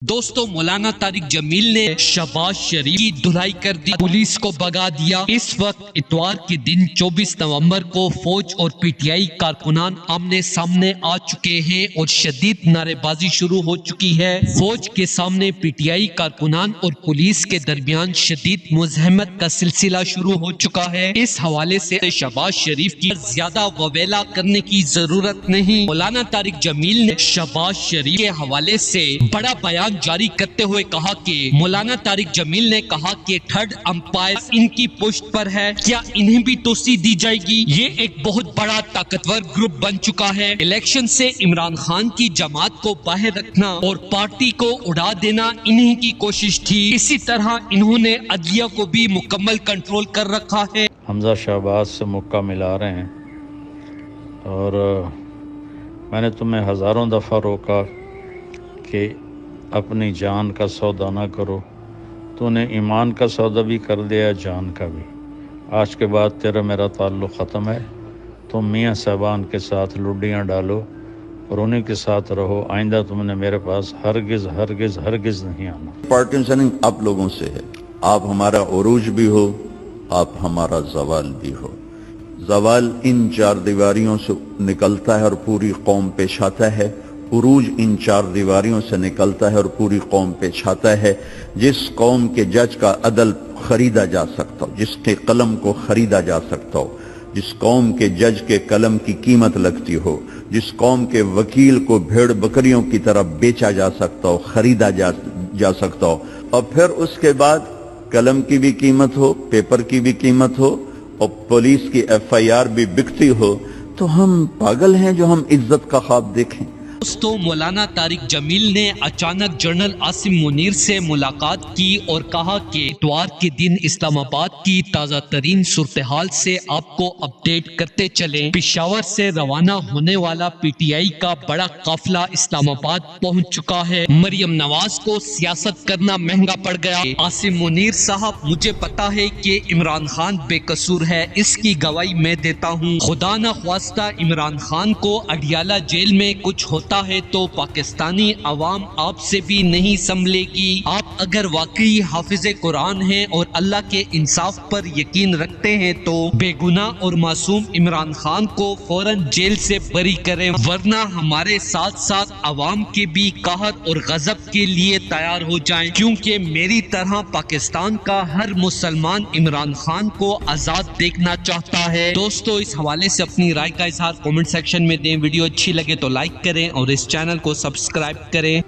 دوستو مولانا طارق جمیل نے شہباز شریف کی دھلائی کر دی، پولیس کو بھگا دیا۔ اس وقت اتوار کے دن 24 نومبر کو فوج اور پی ٹی آئی کارکنان آمنے سامنے آ چکے ہیں اور شدید نعرے بازی شروع ہو چکی ہے۔ فوج کے سامنے پی ٹی آئی کارکنان اور پولیس کے درمیان شدید مزاحمت کا سلسلہ شروع ہو چکا ہے۔ اس حوالے سے شہباز شریف کی زیادہ وویلا کرنے کی ضرورت نہیں۔ مولانا طارق جمیل نے شہباز شریف کے حوالے سے بڑا بیان جاری کرتے ہوئے کہا کہ مولانا طارق جمیل نے کہا کہ تھرڈ امپائر ان کی پشت پر ہے، کیا انہیں بھی توسیع دی جائے گی؟ یہ ایک بہت بڑا طاقتور گروپ بن چکا ہے۔ الیکشن سے عمران خان کی جماعت کو باہر رکھنا اور پارٹی کو اڑا دینا انہی کی کوشش تھی۔ اسی طرح انہوں نے عدلیہ کو بھی مکمل کنٹرول کر رکھا ہے۔ حمزہ شہباز سے موقع ملا رہے ہیں اور میں نے تمہیں ہزاروں دفعہ روکا کہ اپنی جان کا سودا نہ کرو، تو نے ایمان کا سودا بھی کر دیا، جان کا بھی۔ آج کے بعد تیرا میرا تعلق ختم ہے۔ تم میاں صاحبان کے ساتھ لڈیاں ڈالو اور انہیں کے ساتھ رہو، آئندہ تم نے میرے پاس ہرگز ہرگز ہرگز نہیں آنا۔ پارٹیشننگ آپ لوگوں سے ہے، آپ ہمارا عروج بھی ہو، آپ ہمارا زوال بھی ہو۔ زوال ان چار دیواریوں سے نکلتا ہے اور پوری قوم پیش آتا ہے، عروج ان چار دیواریوں سے نکلتا ہے اور پوری قوم پیش آتا ہے۔ جس قوم کے جج کا عدل خریدا جا سکتا ہو، جس کے قلم کو خریدا جا سکتا ہو، جس قوم کے جج کے قلم کی قیمت لگتی ہو، جس قوم کے وکیل کو بھیڑ بکریوں کی طرح بیچا جا سکتا ہو، خریدا جا سکتا ہو، اور پھر اس کے بعد قلم کی بھی قیمت ہو، پیپر کی بھی قیمت ہو، اور پولیس کی ایف آئی آر بھی بکتی ہو، تو ہم پاگل ہیں جو ہم عزت کا خواب دیکھیں؟ دوستو مولانا طارق جمیل نے اچانک جنرل عاصم منیر سے ملاقات کی اور کہا کہ اتوار کے دن اسلام آباد کی تازہ ترین صورتحال سے آپ کو اپڈیٹ کرتے چلیں۔ پشاور سے روانہ ہونے والا پی ٹی آئی کا بڑا قافلہ اسلام آباد پہنچ چکا ہے۔ مریم نواز کو سیاست کرنا مہنگا پڑ گیا۔ عاصم منیر صاحب، مجھے پتا ہے کہ عمران خان بے قصور ہے، اس کی گواہی میں دیتا ہوں۔ خدا نہ خواستہ عمران خان کو اڈیالہ جیل میں کچھ ہوتا ہے تو پاکستانی عوام آپ سے بھی نہیں سنبھلے گی۔ آپ اگر واقعی حافظ قرآن ہیں اور اللہ کے انصاف پر یقین رکھتے ہیں تو بے گناہ اور معصوم عمران خان کو فوراً جیل سے بری کریں، ورنہ ہمارے ساتھ ساتھ عوام کے بھی قہر اور غضب کے لیے تیار ہو جائیں، کیونکہ میری طرح پاکستان کا ہر مسلمان عمران خان کو آزاد دیکھنا چاہتا ہے۔ دوستو اس حوالے سے اپنی رائے کا اظہار کامنٹ سیکشن میں دیں۔ ویڈیو اچھی لگے تو لائک کریں اور اس چینل کو سبسکرائب کریں۔